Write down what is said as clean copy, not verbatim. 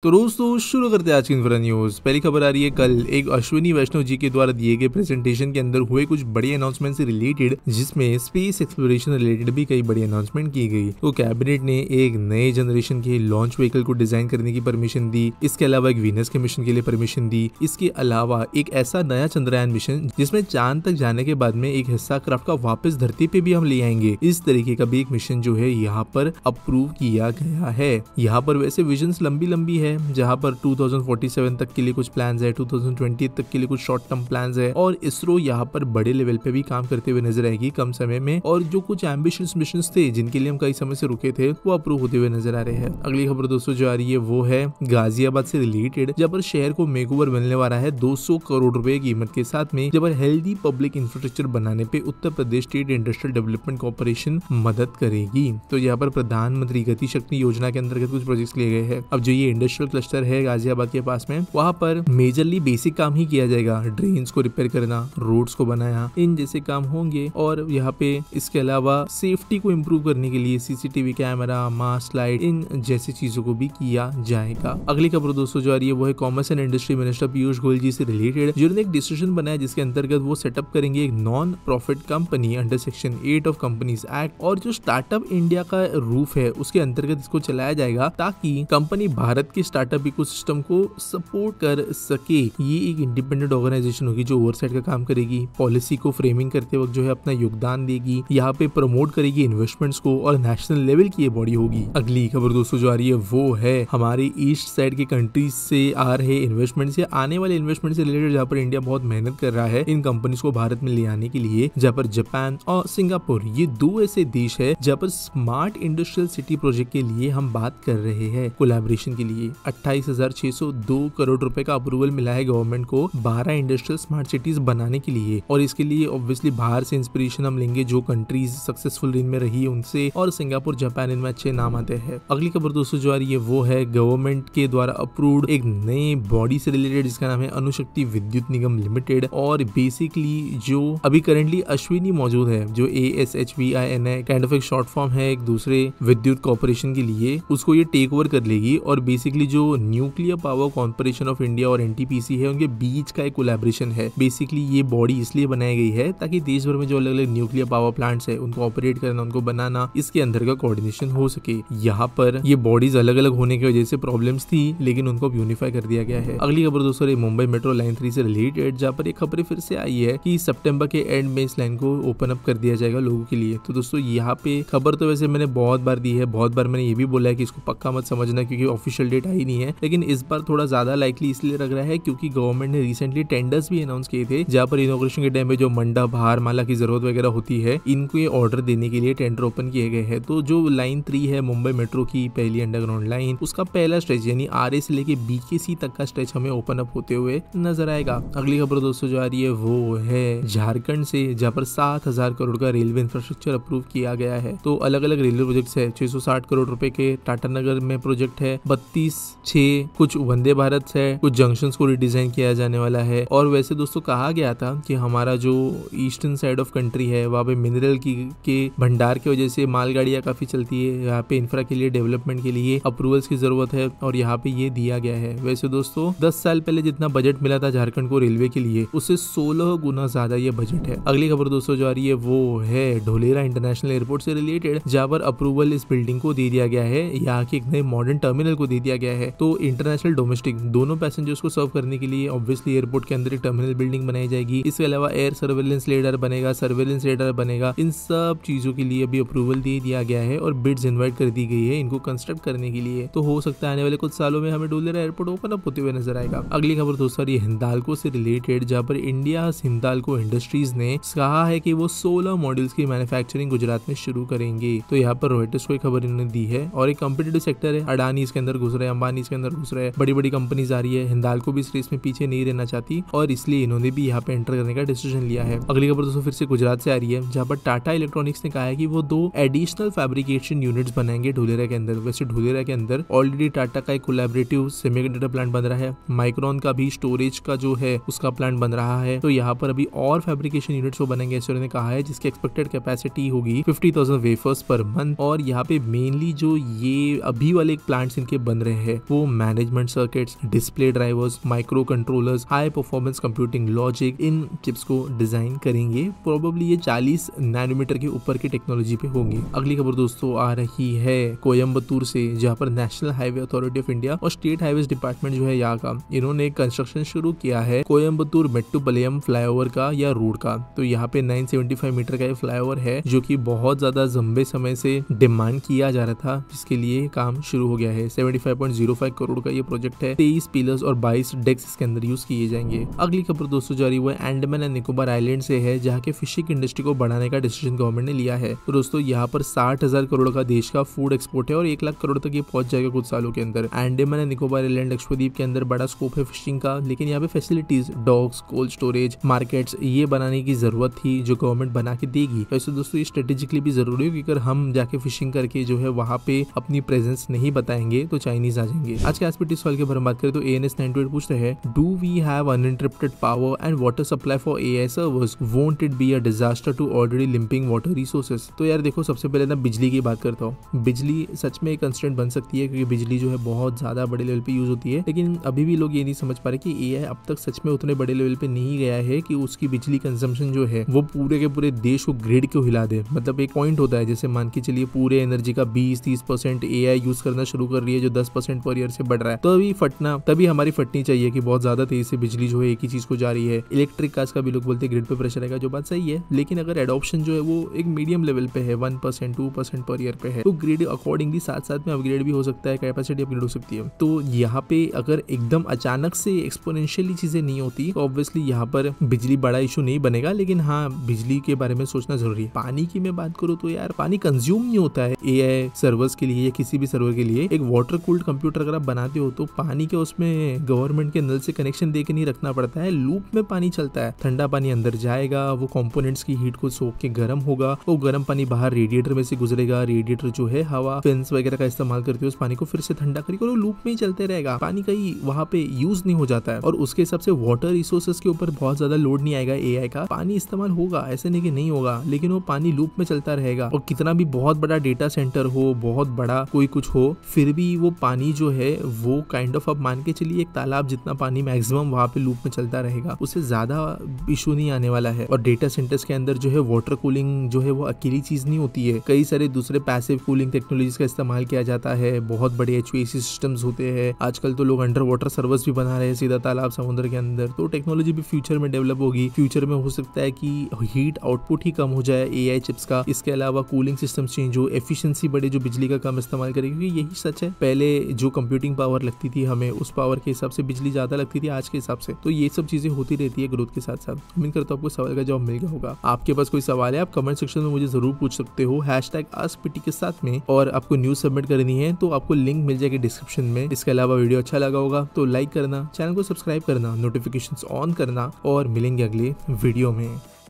तो दोस्तों शुरू करते हैं आज की इंफ्रा न्यूज। पहली खबर आ रही है, कल एक अश्विनी वैष्णव जी के द्वारा दिए गए प्रेजेंटेशन के अंदर हुए कुछ बड़ी अनाउंसमेंट से रिलेटेड, जिसमें स्पेस एक्सप्लोरेशन रिलेटेड भी कई बड़ी अनाउंसमेंट की गई। तो कैबिनेट ने एक नए जनरेशन के लॉन्च व्हीकल को डिजाइन करने की परमिशन दी। इसके अलावा एक वीनस के मिशन के लिए परमिशन दी। इसके अलावा एक ऐसा नया चंद्रयान मिशन जिसमें चांद तक जाने के बाद में एक हिस्सा क्राफ्ट का वापस धरती पे भी हम ले आएंगे। इस तरीके का भी एक मिशन जो है यहाँ पर अप्रूव किया गया है। यहाँ पर वैसे विजन्स लंबी है, जहां पर 2047 तक के लिए कुछ प्लान्स है, 2020 तक के लिए कुछ शॉर्ट टर्म प्लान्स है, और इसरो यहाँ पर बड़े लेवल पे भी काम करते हुए नजर आएगी कम समय में। और जो कुछ एम्बिशियस मिशंस थे जिनके लिए हम कई समय से रुके थे, वो अप्रूव होते हुए नजर आ रहे हैं। अगली खबर दोस्तों जो आ रही है वो है गाजियाबाद से रिलेटेड, जहाँ पर शहर को मेकओवर मिलने वाला है 200 करोड़ रुपए कीमत के साथ में, जहाँ पर हेल्दी पब्लिक इंफ्रास्ट्रक्चर बनाने पे Uttar Pradesh state industrial development corporation मदद करेगी। तो यहाँ पर प्रधानमंत्री गति शक्ति योजना के अंतर्गत कुछ प्रोजेक्ट्स लिए गए हैं। अब जो ये इंडस्ट्रियल क्लस्टर है गाजियाबाद के पास में, वहाँ पर मेजरली बेसिक काम ही किया जाएगा। ड्रेन्स को रिपेयर करना, रोड्स को बनाया, इन जैसे काम होंगे। और यहाँ पे इसके अलावा सेफ्टी को इम्प्रूव करने के लिए सीसीटीवी कैमरा, मास्ट लाइट, इन जैसी चीजों को भी किया जाएगा। अगली खबर दोस्तों जो आ रही है वो है commerce and industry minister Piyush Goyal ji से रिलेटेड, जिन्होंने एक डिसीजन बनाया जिसके अंतर्गत वो सेटअप करेंगे एक non profit company under section 8 of companies act. और जो स्टार्टअप इंडिया का रूफ है उसके अंतर्गत इसको चलाया जाएगा, ताकि कंपनी भारत के स्टार्टअप इकोसिस्टम को सपोर्ट कर सके। ये एक इंडिपेंडेंट ऑर्गेनाइजेशन होगी जो ओवरसाइट का काम करेगी, पॉलिसी को फ्रेमिंग करते वक्त जो है अपना योगदान देगी, यहाँ पे प्रमोट करेगी इन्वेस्टमेंट्स को, और नेशनल लेवल की ये बॉडी होगी। अगली खबर दोस्तों जो आ रही है वो है हमारे ईस्ट साइड के कंट्रीज से आ रहे इन्वेस्टमेंट से, आने वाले इन्वेस्टमेंट से रिलेटेड, जहाँ पर इंडिया बहुत मेहनत कर रहा है इन कंपनीज को भारत में ले आने के लिए। जहाँ पर जापान और सिंगापुर ये दो ऐसे देश है जहाँ पर स्मार्ट इंडस्ट्रियल सिटी प्रोजेक्ट के लिए हम बात कर रहे हैं कोलैबोरेशन के लिए। 28,602 करोड़ रुपए का अप्रूवल मिला है गवर्नमेंट को 12 इंडस्ट्रियल स्मार्ट सिटीज बनाने के लिए। और इसके लिए ऑब्वियसली बाहर से इंस्पिरेशन हम लेंगे, जो कंट्रीज सक्सेसफुल इनमें रही है उनसे, और सिंगापुर जापान इनमें अच्छे नाम आते हैं। अगली खबर दोस्तों जो आ रही है वो है गवर्नमेंट के द्वारा अप्रूव्ड एक नए बॉडी से रिलेटेड, जिसका नाम है अणुशक्ति विद्युत निगम लिमिटेड। और बेसिकली जो अभी करंटली अश्विनी मौजूद है, जो ASHVIN है, काइंड ऑफ एक शॉर्ट फॉर्म है एक दूसरे विद्युत कॉर्पोरेशन के लिए, उसको ये टेक ओवर कर लेगी। और बेसिकली जो nuclear power corporation of India और NTPC है, उनके बीच का एक कोलैबोरेशन है। बेसिकली ये बॉडी इसलिए बनाई गई है ताकि देश भर में जो अलग अलग न्यूक्लियर पावर प्लांट्स है उनको ऑपरेट करना, उनको बनाना, इसके अंदर का कोऑर्डिनेशन हो सके। यहाँ पर ये बॉडीज अलग अलग होने की वजह से प्रॉब्लम्स थी, लेकिन उनको यूनिफाई कर दिया गया है। अगली खबर दोस्तों मुंबई मेट्रो लाइन 3 से रिलेटेड, जहाँ पर एक खबर फिर से आई है कि सितंबर के एंड में इस लाइन को ओपन अप कर दिया जाएगा लोगों के लिए। तो दोस्तों यहाँ पे खबर तो वैसे मैंने बहुत बार दी है, बहुत बार मैंने ये भी बोला है कि इसको पक्का मत समझना क्योंकि ऑफिशियल डेट आई नहीं है, लेकिन इस बार थोड़ा ज्यादा लाइकली इसलिए लग रहा है क्योंकि गवर्नमेंट ने रिसेंटली टेंडर्स भी अनाउंस किए थे, जहाँ पर इनॉग्रेशन के टाइम पे जो मंडप, हार माला की जरूरत वगैरह होती है, इनको ये ऑर्डर देने के लिए टेंडर ओपन किए गए हैं। तो जो लाइन 3 है मुंबई मेट्रो की पहली अंडरग्राउंड लाइन, उसका पहला स्ट्रेच यानी RA से लेके BKC तक का स्ट्रेच हमें ओपन अप होते हुए नजर आएगा। अगली खबर दोस्तों जो आ रही है वो है झारखंड से, जहाँ पर 7,000 करोड़ का रेलवे इंफ्रास्ट्रक्चर अप्रूव किया गया है। तो अलग अलग रेलवे प्रोजेक्ट है, 660 करोड़ रुपए के टाटानगर में प्रोजेक्ट है, 32,6 कुछ वंदे भारत है, कुछ जंक्शंस को रिडिजाइन किया जाने वाला है। और वैसे दोस्तों कहा गया था कि हमारा जो ईस्टर्न साइड ऑफ कंट्री है वहाँ पे मिनरल के भंडार की वजह से मालगाड़ियाँ काफी चलती है, यहाँ पे इंफ्रा के लिए, डेवलपमेंट के लिए अप्रूवल्स की जरूरत है, और यहाँ पे ये दिया गया है। वैसे दोस्तों 10 साल पहले जितना बजट मिला था झारखंड को रेलवे के लिए, उससे 16 गुना ज्यादा ये बजट है। अगली खबर दोस्तों जो आ रही है वो है ढोलेरा इंटरनेशनल एयरपोर्ट से रिलेटेड, जहाँ पर अप्रूवल इस बिल्डिंग को दे दिया गया है, यहाँ के एक नए मॉडर्न टर्मिनल को दे दिया गया है। तो इंटरनेशनल डोमेस्टिक दोनों पैसेंजर्स को सर्व करने के लिए ऑब्वियसली एयरपोर्ट के अंदर एक टर्मिनल बिल्डिंग बनाई जाएगी। इसके अलावा एयर सर्वेलेंस रेडार बनेगा, सर्वेलेंस रेडार बनेगा। इन सब चीजों के लिए अभी अप्रूवल दे दिया गया है और बिड्स इनवाइट कर दी गई है इनको कंस्ट्रक्ट करने के लिए। तो हो सकता है आने वाले कुछ सालों में हमें ढोलेरा एयरपोर्ट ओपन अप होते हुए नजर आएगा। अगली खबर दोस्तों ये हिंदाल्को से रिलेटेड, जहाँ पर इंडिया हिंदाल्को इंडस्ट्रीज ने कहा है कि वो 16 मॉडल्स की मैन्युफैक्चरिंग गुजरात में शुरू करेंगे। तो यहाँ पर रॉयटर्स को खबर इन्होंने दी है। और एक कॉम्पिटिटिव सेक्टर है, अडानी इसके अंदर घुस रहे हैं, अंबानी इसके अंदर घुस रहे हैं, बड़ी बड़ी कंपनीज आ रही है। हिंदाल्को भी इस रेस में पीछे नहीं रहना चाहती और इसलिए इन्होंने भी यहाँ पे एंटर करने का डिसीजन लिया है। अगली खबर दोस्तों फिर से गुजरात से आ रही है, जहाँ पर टाटा इलेक्ट्रॉनिक्स ने कहा है कि वो 2 एडिशनल फैब्रिकेशन यूनिट्स बनाएंगे ढोलेरा के अंदर। वैसे ढोलेरा के अंदर ऑलरेडी टाटा का एक कोलैबोरेटिव सेमीकंडक्टर प्लांट बन रहा है, माइक्रोन का भी स्टोरेज का जो है उसका प्लांट बन रहा है। तो यहाँ पर अभी और फैब्रिकेशन यूनिट्स वो बनेंगे ऐसे उन्होंने कहा है, जिसकी एक्सपेक्टेड कैपेसिटी होगी 50,000 वेफर्स पर मंथ। और यहाँ पे मेनली जो ये अभी वाले प्लांट्स इनके बन रहे है वो management circuits, display drivers, micro controllers, high performance computing logic, इन चिप्स को डिजाइन करेंगे। प्रोबेबली ये 40 नैनोमीटर के ऊपर की टेक्नोलॉजी पे होंगी। अगली खबर दोस्तों आ रही है कोयम्बतूर से, जहाँ पर national highway authority of India और स्टेट हाईवेज डिपार्टमेंट जो है यहाँ का, इन्होंने कंस्ट्रक्शन शुरू किया है कोयम्बतूर मेट्टुपालयम फ्लाईओवर का या रोड का। तो यहाँ पे 975 मीटर का ये फ्लाईओवर है जो कि बहुत ज्यादा लंबे समय से डिमांड किया जा रहा था, जिसके लिए काम शुरू हो गया है। 75.05 करोड़ का ये प्रोजेक्ट है। 23 पिलर्स और 22 डेक्स इसके अंदर यूज किए जाएंगे। अगली खबर दोस्तों जारी हुआ है अंडमान एंड निकोबार आइलैंड से है, जहाँ के फिशिंग इंडस्ट्री को बढ़ाने का डिसीजन गवर्नमेंट ने लिया है। तो दोस्तों यहाँ पर 60,000 करोड़ का देश का फूड एक्सपोर्ट है और 1 लाख करोड़ तक ये पहुंच जाएगा कुछ सालों के अंदर। अंडमान एंड निकोबार आइलैंड लक्षद्वीप के अंदर बड़ा स्कोप है फिशिंग का, लेकिन यहाँ पे facilities, docks, cold storage, markets ये बनाने की जरूरत थी जो गवर्नमेंट बना के देगी। वैसे दोस्तों ये स्ट्रेटेजिकली भी जरूरी है, क्योंकि अगर हम जाके फिशिंग करके जो है वहाँ पे अपनी प्रेजेंस नहीं बताएंगे तो चाइनीज आ जाएंगे। आज के एसपीटी सवाल के बारे में बात करें तो ANS 928 पूछते हैं, do we have uninterrupted power and water supply for AI servers, won't it be a disaster to already limping water resources. तो यार देखो, सबसे पहले ना बिजली की बात करता हूँ। बिजली सच में एक कंस्ट्रेंट बन सकती है, क्योंकि बिजली जो है बहुत ज्यादा बड़े लेवल पे यूज होती है, लेकिन अभी भी लोग ये नहीं समझ पा रहे कि AI अब तक सच में उतने बड़े लेवल पे नहीं गया है कि उसकी बिजली कंजम्पशन जो है वो पूरे के पूरे देश को ग्रिड को हिला दे। मतलब एक पॉइंट होता है, जैसे मान के चलिए पूरे एनर्जी का 20-30% AI यूज करना शुरू कर रही है, जो 10% पर ईयर से बढ़ रहा है, तो अभी तभी हमारी फटनी चाहिए कि बहुत ज्यादा तेजी से बिजली जो है एक ही चीज को जा रही है। इलेक्ट्रिक कार्स का भी लोग बोलते हैं ग्रिड पे प्रेशर आएगा, जो बात सही है, लेकिन अगर एडॉप्शन जो है वो एक मीडियम लेवल पे है, 1% 2% पर ईयर पे है, तो ग्रिड अकॉर्डिंगली साथ साथ में अपग्रेड भी हो सकता है, कैपेसिटी अपग्रेड हो सकती है। तो यहाँ पे अगर एकदम अचानक से एक्सपोनेंशियली चीजें नहीं होती तो ऑब्वियसली यहाँ पर बिजली बड़ा इशू नहीं बनेगा, लेकिन हाँ बिजली के बारे में सोचना जरूरी है। पानी की मैं बात करूँ तो यार पानी कंज्यूम नहीं होता है AI सर्वर्स के लिए या किसी भी सर्वर के लिए। एक वाटर कूल्ड कंप्यूटर अगर आप बनाते हो तो पानी के उसमें गवर्नमेंट के नल से कनेक्शन देके नहीं रखना पड़ता है, लूप में पानी चलता है। ठंडा पानी अंदर जाएगा, वो कंपोनेंट्स की हीट को सोख के गर्म होगा, वो गर्म पानी बाहर रेडिएटर में से गुजरेगा, रेडिएटर जो है हवा फिन्स वगैरह का इस्तेमाल करते हुए उस पानी को फिर से ठंडा करेगा और वो लूप में ही चलते रहेगा। पानी कहीं वहाँ पे यूज नहीं हो जाता है और उसके हिसाब से वाटर रिसोर्सेज के ऊपर बहुत ज्यादा लोड नहीं आएगा AI का। पानी इस्तेमाल होगा, ऐसे नहीं कि नहीं होगा, लेकिन वो पानी लूप में चलता रहेगा। और कितना भी बहुत बड़ा डेटा सेंटर हो, बहुत बड़ा कोई कुछ हो, फिर भी वो पानी जो है वो काइंड ऑफ आप मान के चलिए एक तालाब जितना पानी मैक्सिमम वहाँ पे लूप में चलता रहेगा, उससे ज्यादा इशू नहीं आने वाला है। और डेटा सेंटर्स के अंदर जो है वाटर कूलिंग जो है वो अकेली चीज नहीं होती है, कई सारे दूसरे पैसिव कूलिंग टेक्नोलॉजीज का इस्तेमाल किया जाता है। बहुत बड़े HVAC सिस्टम्स होते हैं, आजकल तो लोग अंडर वाटर सर्वर्स भी बना रहे हैं सीधा तालाब समुद्र के अंदर। तो टेक्नोलॉजी भी फ्यूचर में डेवलप होगी। फ्यूचर में हो सकता है कि हीट आउटपुट ही कम हो जाए AI चिप्स का, इसके अलावा कूलिंग सिस्टम चेंज हो, एफिशिएंसी बढ़े, जो बिजली का कम इस्तेमाल करे, क्योंकि यही सच है। पहले जो कंप्यूटिंग पावर लगती थी हमें, उस पावर के हिसाब से बिजली ज्यादा लगती थी आज के हिसाब से। तो ये सब चीजें होती रहती है ग्रोथ के साथ साथ। उम्मीद करता हूं आपको सवाल का जवाब मिल गया होगा। आपके पास कोई सवाल है आप कमेंट सेक्शन में मुझे जरूर पूछ सकते हो #AskPT के साथ में, और आपको न्यूज सबमिट करनी है तो आपको लिंक मिल जाएगी डिस्क्रिप्शन में। इसके अलावा वीडियो अच्छा लगा होगा तो लाइक करना, चैनल को सब्सक्राइब करना, नोटिफिकेशंस ऑन करना, और मिलेंगे अगले वीडियो में।